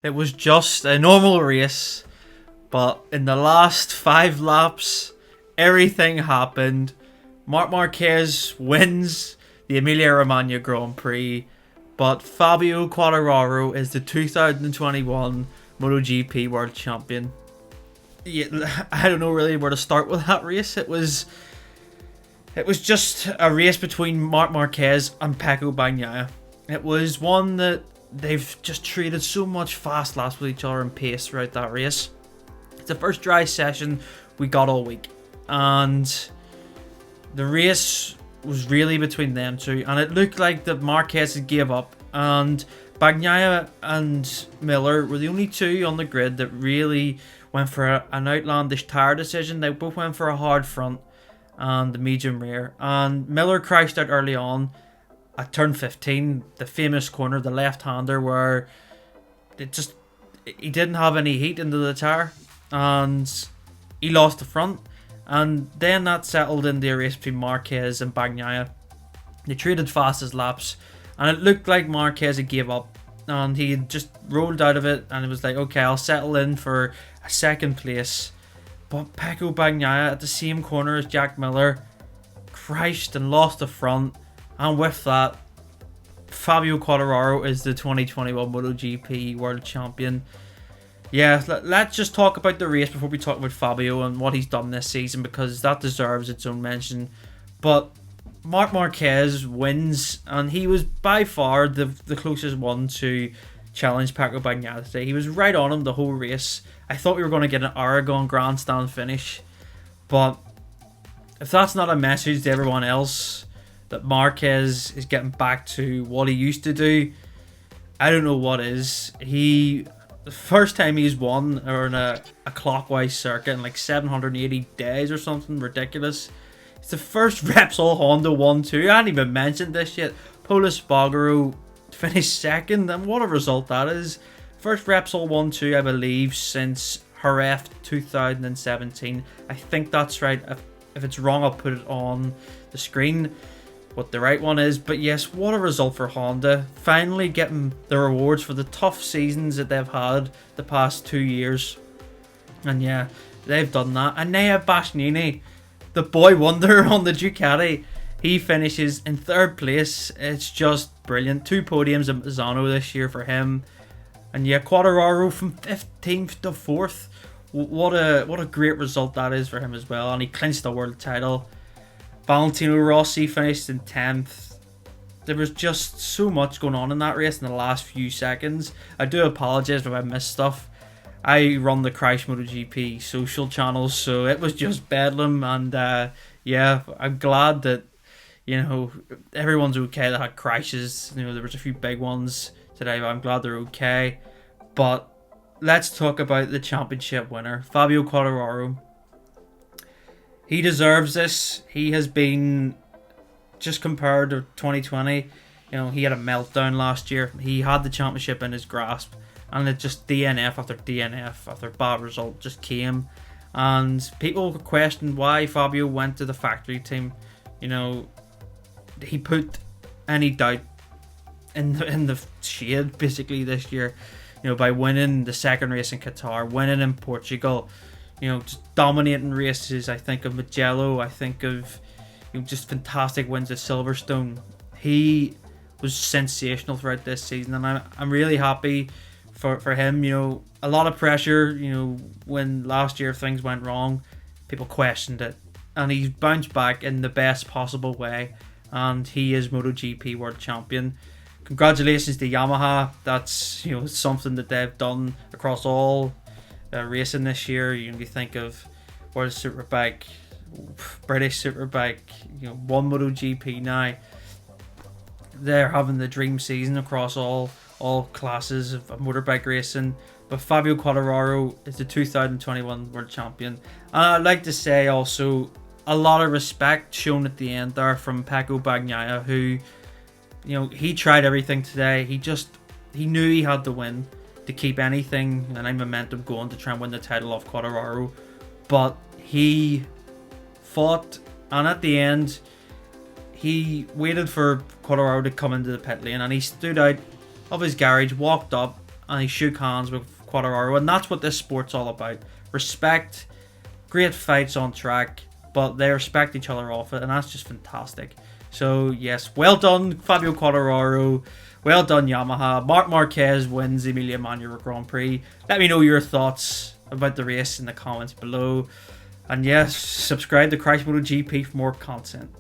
It was just a normal race, but in the last 5 laps, everything happened. Marc Marquez wins the Emilia Romagna Grand Prix, but Fabio Quartararo is the 2021 MotoGP World Champion. Yeah, I don't know really where to start with that race. It was just a race between Marc Marquez and Pecco Bagnaia. It was one that they've just traded so much fast laps with each other and pace throughout that race. It's the first dry session we got all week, and the race was really between them two, and it looked like that Marquez had gave up, and Bagnaia and Miller were the only two on the grid that really went for an outlandish tyre decision. They both went for a hard front and the medium rear, and Miller crashed out early on at turn 15, the famous corner, the left-hander, where he didn't have any heat into the tyre and he lost the front, and then that settled into a race between Marquez and Bagnaia. They traded fastest laps, and it looked like Marquez had gave up and he had just rolled out of it, and it was like, okay, I'll settle in for a second place. But Pecco Bagnaia at the same corner as Jack Miller crashed and lost the front. And with that, Fabio Quartararo is the 2021 MotoGP World Champion. Yeah, let's just talk about the race before we talk about Fabio and what he's done this season, because that deserves its own mention. But Marc Marquez wins, and he was by far the closest one to challenge Pecco Bagnaia today. He was right on him the whole race. I thought we were going to get an Aragon grandstand finish, but if that's not a message to everyone else that Marquez is getting back to what he used to do, I don't know what is. The first time he's won or in a clockwise circuit in like 780 days or something ridiculous. It's the first Repsol Honda 1-2. I hadn't even mentioned this yet. Pol Espargaro finished second, and what a result that is. First Repsol 1-2, I believe, since Jerez 2017. I think that's right. If it's wrong, I'll put it on the screen what the right one is. But yes, what a result for Honda, finally getting the rewards for the tough seasons that they've had the past 2 years. And yeah, they've done that. Enea Bastianini, the boy wonder on the Ducati, he finishes in third place. It's just brilliant. 2 podiums at Misano this year for him. And yeah, Quartararo from 15th to 4th. What a great result that is for him as well. And he clinched the world title. Valentino Rossi finished in 10th. There was just so much going on in that race in the last few seconds. I do apologise if I missed stuff. I run the Crash MotoGP social channels, so it was just bedlam. And yeah, I'm glad that, everyone's okay that had crashes. There was a few big ones today, but I'm glad they're okay. But let's talk about the championship winner, Fabio Quartararo. He deserves this. He has been, just compared to 2020, he had a meltdown last year. He had the championship in his grasp, and it just DNF after DNF after bad result just came. And people questioned why Fabio went to the factory team. He put any doubt in the shade basically this year, by winning the second race in Qatar, winning in Portugal, just dominating races. I think of Mugello, I think of just fantastic wins at Silverstone. He was sensational throughout this season, and I'm really happy for him. A lot of pressure, when last year things went wrong, people questioned it, and he's bounced back in the best possible way, and he is MotoGP World Champion. Congratulations to Yamaha. That's something that they've done across all racing this year. You think of World Superbike, British Superbike, one MotoGP now. They're having the dream season across all classes of motorbike racing. But Fabio Quartararo is the 2021 World Champion. And I'd like to say also a lot of respect shown at the end there from Pecco Bagnaia, who he tried everything today. He knew he had to win to keep anything and any momentum going to try and win the title off Quartararo. But he fought, and at the end, he waited for Quartararo to come into the pit lane, and he stood out of his garage, walked up, and he shook hands with Quartararo, and that's what this sport's all about. Respect, great fights on track, but they respect each other off it, and that's just fantastic. So yes, well done Fabio Quartararo, well done Yamaha. Marc Marquez wins the Emilia Grand Prix. Let me know your thoughts about the race in the comments below. And yes, subscribe to Crash MotoGP for more content.